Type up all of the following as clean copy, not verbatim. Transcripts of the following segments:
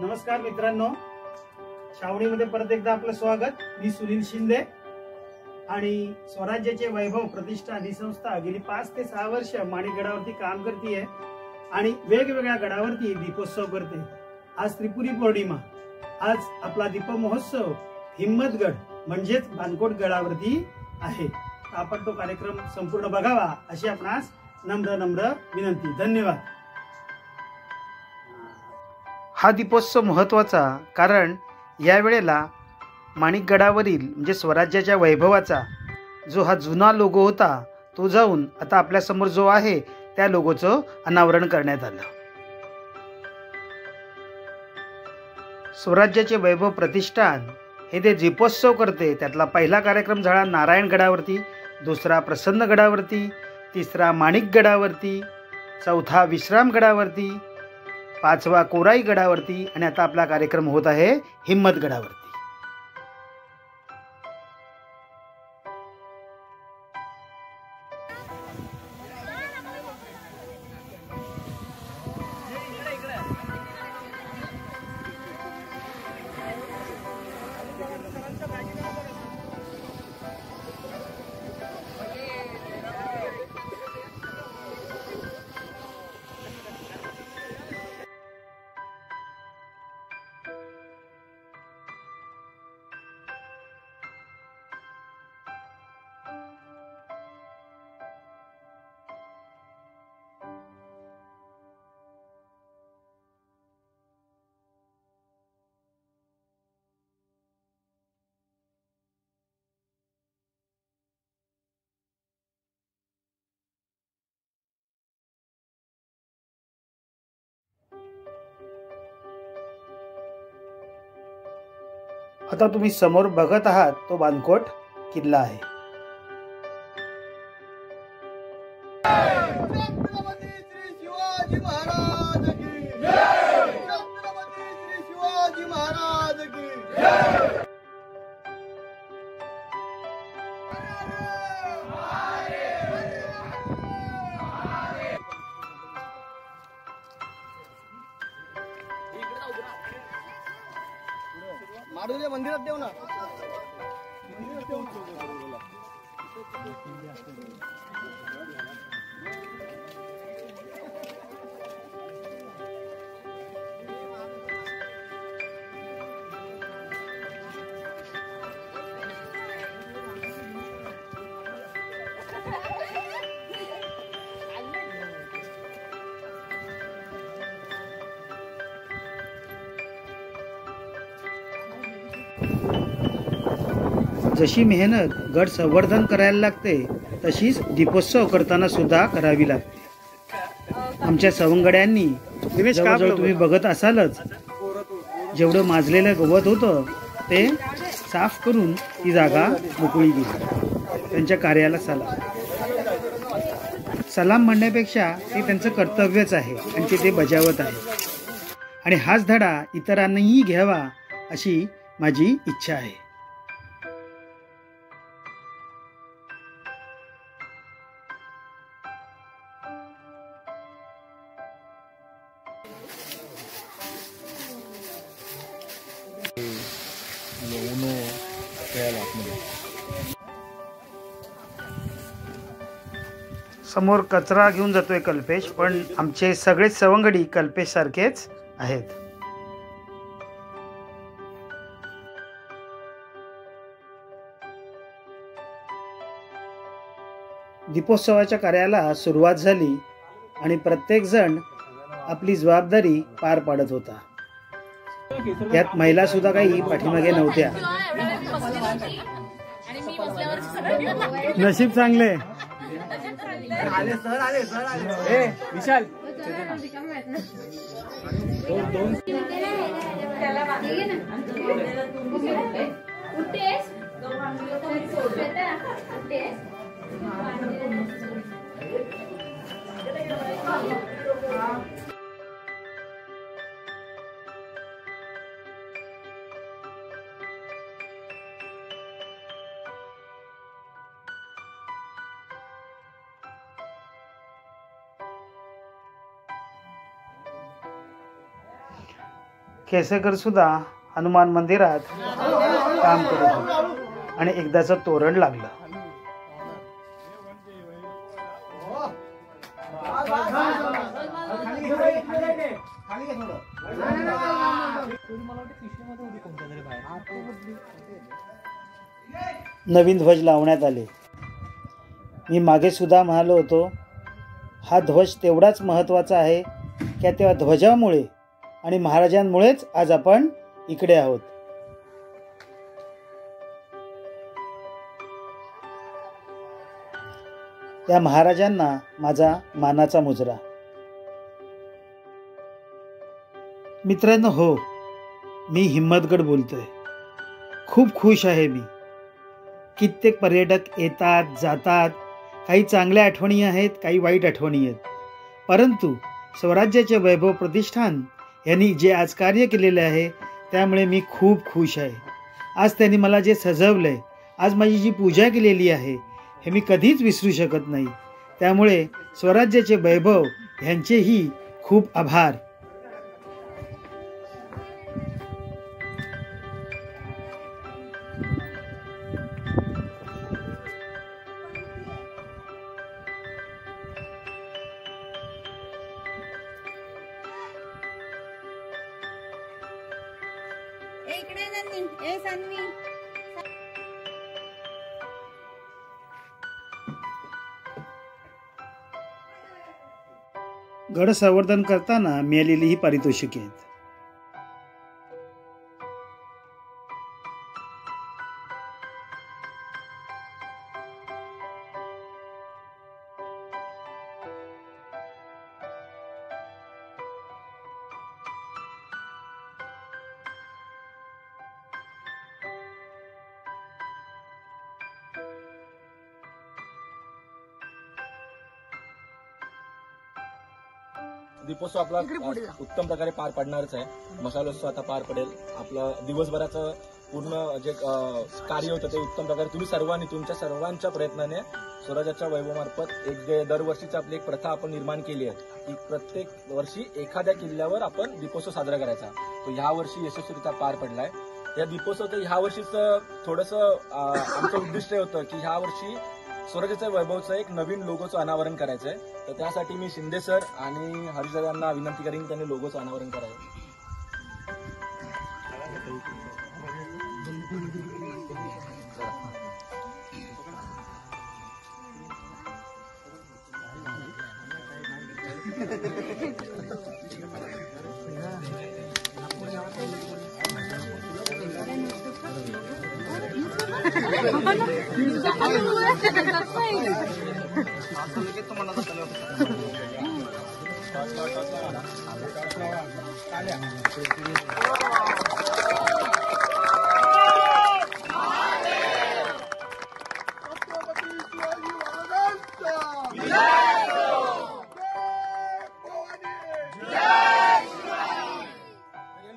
नमस्कार मित्रांनो, छावणीमध्ये परत एकदा आपलं स्वागत। मी सुनील शिंदे आणि स्वराज्याचे वैभव प्रतिष्ठा ही संस्था गेली 5 ते 6 वर्ष माणिकगडावरती काम करते आणि वेगवेगळ्या गडावरती दीपोत्सव करते। आज त्रिपुरी पौर्णिमा, आज आपला दीप महोत्सव हिम्मतगड म्हणजेच बानकोट गडावरती आहे। आपण तो कार्यक्रम संपूर्ण बघावा अशी आपणास नम्र विनंती। धन्यवाद। हा दीपोत्सव महत्त्वाचा कारण या वेळेला माणिकगडावरील म्हणजे स्वराज्याच्या वैभवाचा जो हा जुना लोगो होता तो जाऊन आता आपल्या समोर जो आहे त्या लोगोचं अनावरण करण्यात आलं। स्वराज्याचे वैभव प्रतिष्ठान हे ते दीपोत्सव करते। त्यातला पहिला कार्यक्रम झाला नारायणगडावरती, दुसरा प्रसन्नगडावरती, तिसरा माणिकगडावरती, चौथा विश्रामगडावरती, 5वा कोराई गडावरती आणि आता आपला कार्यक्रम होत आहे हिम्मतगडावरती। आता तुम्ही समोर बघत आहात तो बानकोट किल्ला आहे। छत्रपती श्री शिवाजी महाराज की जय। छत्रपती श्री शिवाजी महाराज की जय। माडुले मंदिरात देऊ ना। जशी मेहनत गड संवर्धन करायला लागते तशीच दीपोत्सव करताना सुद्धा करावी लागते। आमच्या सवंगड्यांनी जवळजवळ तुम्ही बघत असालच जेवढं माजलेलं गवत होतं ते साफ करून ती जागा मोकळी केली। त्यांच्या कार्याला सलाम म्हणण्यापेक्षा ते त्यांचं कर्तव्यच आहे आणि ते बजावत आहे आणि हाच धडा इतरांनाही घ्यावा अशी माझी इच्छा आहे। समोर कचरा घेऊन जातोय कल्पेश, पण आमचे सगळे सवंगडी कल्पेश सारखेच आहेत। दीपोत्सवाच्या कार्याला सुरुवात झाली आणि प्रत्येक जण आपली जबाबदारी पार पाडत होता। यात महिला सुद्धा काही पाठीमागे नव्हत्या। नशीब चांगले आले सर आले विशाल दोन केसेकर सुद्धा हनुमान मंदिरात काम करत होते आणि एकदाचं तोरण लागलं. नवीन ध्वज लावण्यात आले. मी मागे सुद्धा म्हणालो होतो, हा ध्वज तेवढाच महत्त्वाचा आहे की त्या ध्वजामुळे आणि महाराजांमुळेच आज आपण इकडे आहोत. त्या महाराजांना माझा मानाचा मुजरा. मित्रांनो, हो, मी हिम्मतगड बोलतोय. खूप खुश आहे मी. कित्येक पर्यटक येतात जातात. काही चांगल्या आठवणी आहेत, काही वाईट आठवणी आहेत. परंतु स्वराज्याचे वैभव प्रतिष्ठान यांनी जे आज कार्य केलेले आहे त्यामुळे मी खूप खुश आहे. आज त्यांनी मला जे सजवलं आहे, आज माझी जी पूजा केलेली आहे, हे मी कधीच विसरू शकत नाही. त्यामुळे स्वराज्याचे वैभव यांचेही खूप आभार. गड संवर्धन करताना मिळालेली ही पारितोषिके आहेत. दीपोत्सव आपला उत्तम प्रकारे पार पडणारच आहे. मशालोत्सव आता पार पडेल. आपलं दिवसभराचं पूर्ण जे कार्य होतं ते उत्तम प्रकारे तुम्ही सर्वांनी तुमच्या सर्वांच्या प्रयत्नाने स्वराज्याच्या वैभवामार्फत एक जे दरवर्षीची आपली एक प्रथा आपण निर्माण केली आहे की प्रत्येक वर्षी एखाद्या किल्ल्यावर आपण दीपोत्सव साजरा करायचा. तो ह्या वर्षी यशस्वीरित्या पार पडलाय. या दीपोत्सवाचं ह्या वर्षीचं थोडंसं आमचं उद्दिष्ट होतं की ह्या वर्षी स्वराज्याच्या वैभवचं एक नवीन लोगोचं अनावरण करायचं आहे. तर त्यासाठी मी शिंदे सर आणि हरीश यांना विनंती करेन त्यांनी लोगोचं अनावरण करावं.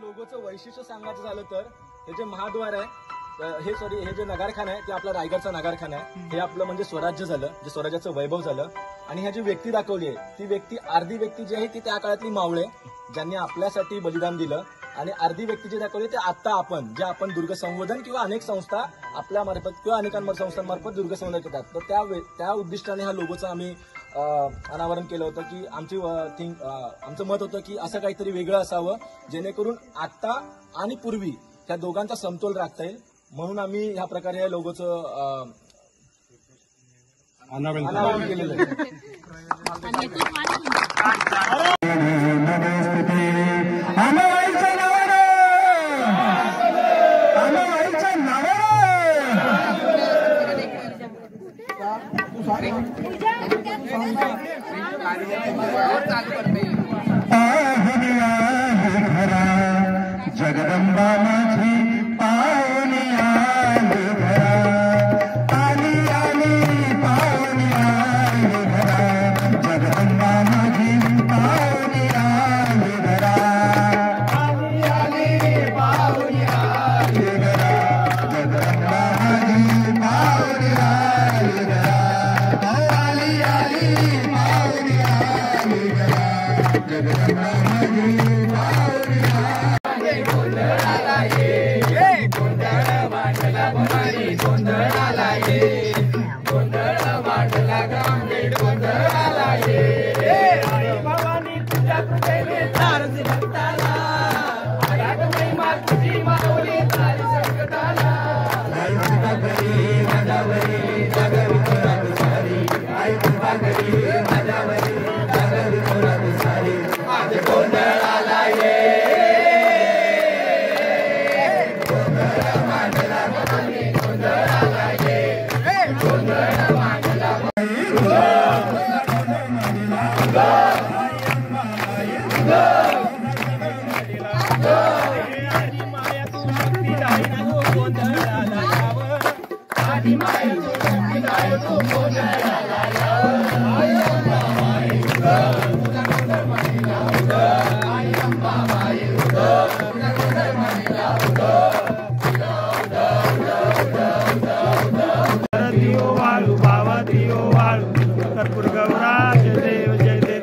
लोगोचं वैशिष्ट्य सांगायचं झालं तर हे जे महाद्वार आहे हे जे नगारखाना आहे ते आपला रायगडचा नगारखाना आहे. हे आपलं म्हणजे स्वराज्य झालं, जे स्वराज्याचं वैभव झालं. आणि ह्या जी व्यक्ती दाखवली आहे ती व्यक्ती, अर्धी व्यक्ती जी आहे ती त्या काळातली मावळे ज्यांनी आपल्यासाठी बलिदान दिलं, आणि अर्धी व्यक्ती जी दाखवली ते आता आपण जे आपण दुर्ग संवर्धन किंवा अनेक संस्था आपल्या मार्फत किंवा अनेक संस्थांमार्फत दुर्ग संवर्धन करतात. तर त्या उद्दिष्टाने ह्या लोगोचं आम्ही अनावरण केलं होतं की आमचं मत होतं की असं काहीतरी वेगळं असावं जेणेकरून आता आणि पूर्वी त्या दोघांचा समतोल राखता येईल. म्हणून आम्ही ह्या प्रकारे या लोगोचं अनावरण केलेलं आहे. जगदंबा माझी पावनी आली घरा, आली आली पावनी आली घरा. जगदंबा माझी पावनी आली घरा, आली आली पावनी आली घरा. जगदंबा माझी पावनी आली घरा, आली आली पावनी आली घरा. जगदंबा माझी पावनी आली घरा. माझ्यावरी जागरी कोरात सारी आज गोंधळाला ये गोंधळ मांडला आम्ही गोंधळाला ये गोंधळ मांडला वाळू बाबा दियो वाळू कर्पूर गौरा जय देव जय देव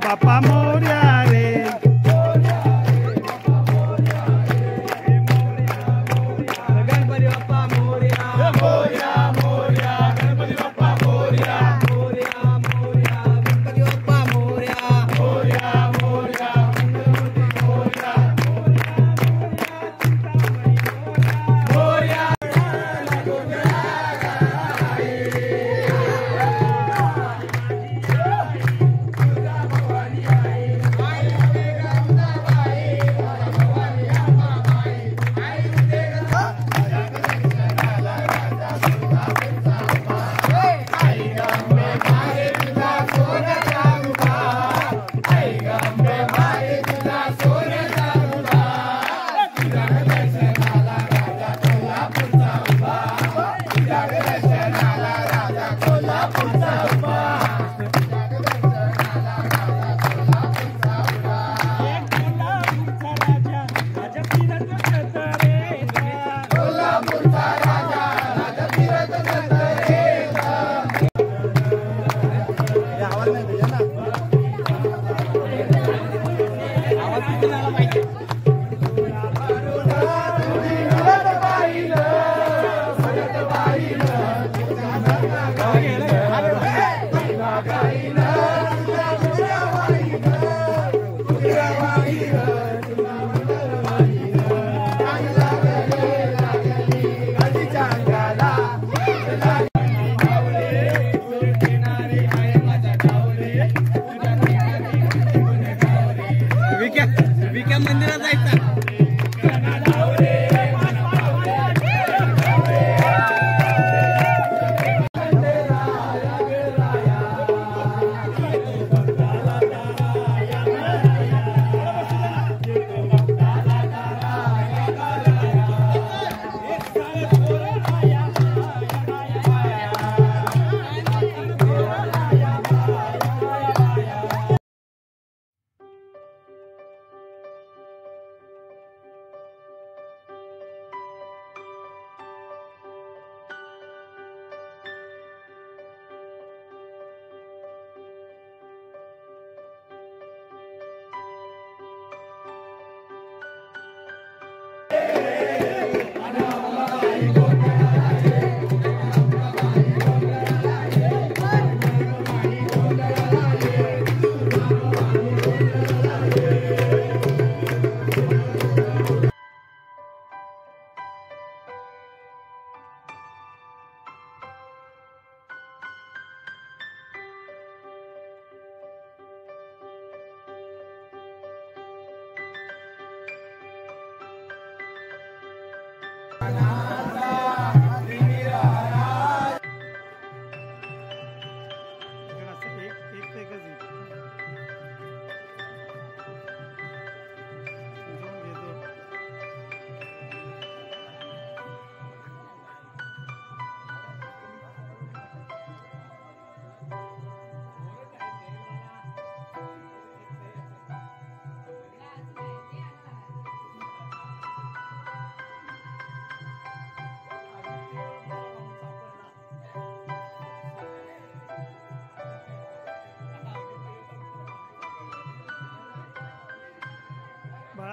बाप्पा मोर्या रे गणपती बाप्पा मोर्या मोर्या मोर्या गणपती बाप्पा मोर्या मोर्या मोर्या गणपती बाप्पा मोर्या मोर्या मोर्या मोर्या मोर्या मोर्या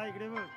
इकडे बघ.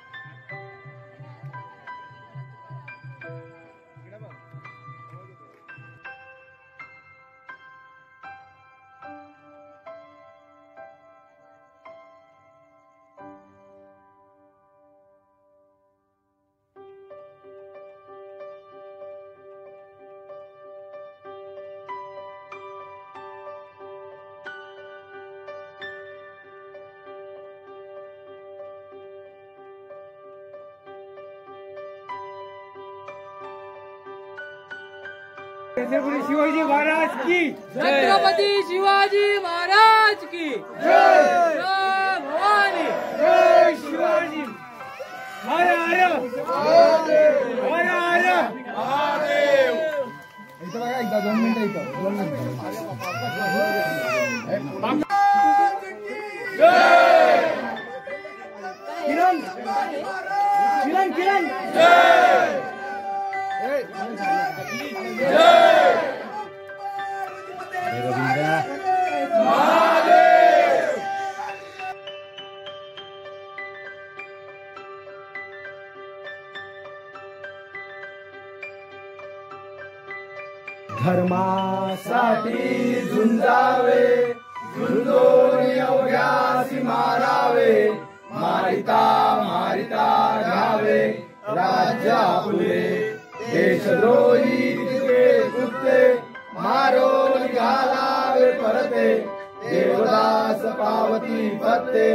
छत्रपती शिवाजी महाराज की छत्रपती शिवाजी महाराज की जय भवानी. जय शिवाजी. हर हर हर हर. इथं बघा एकदा 2 मिनिटं इथं 2 मिनिटं. किरण किरण किरण धर्मासाठी झुंजावे झुंजून अवघ्यासी मारावे मारिता मारिता घ्यावे राज्य आपले देशद्रोही तिथे कृत्ये मारून घालावे परते देवदास पावती पत्ते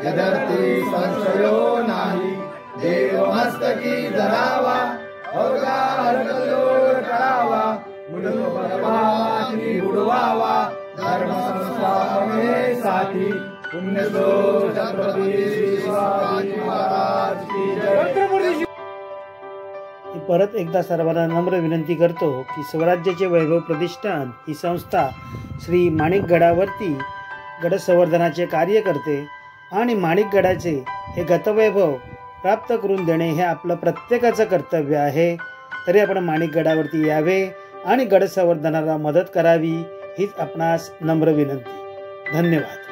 यदर्थी संशयो नाही देव मस्तकी धरावा अवघा हरकल्लोळ करावा मुडुल परमात्मी बुडवावा धर्म संस्थापनेसाठी पुण्यतो छत्रपती श्री शिवाजी महाराज की जय. परत एकदा सर्वांना नम्र विनंती करतो की स्वराज्याचे वैभव प्रतिष्ठान ही संस्था श्री माणिकगडावरती गडसंवर्धनाचे कार्य करते आणि माणिकगडाचे हे गतवैभव प्राप्त करून देणे हे आपलं प्रत्येकाचं कर्तव्य आहे. तरी आपण माणिकगडावरती यावे आणि गडसंवर्धनाला मदत करावी हीच आपणास नम्र विनंती. धन्यवाद.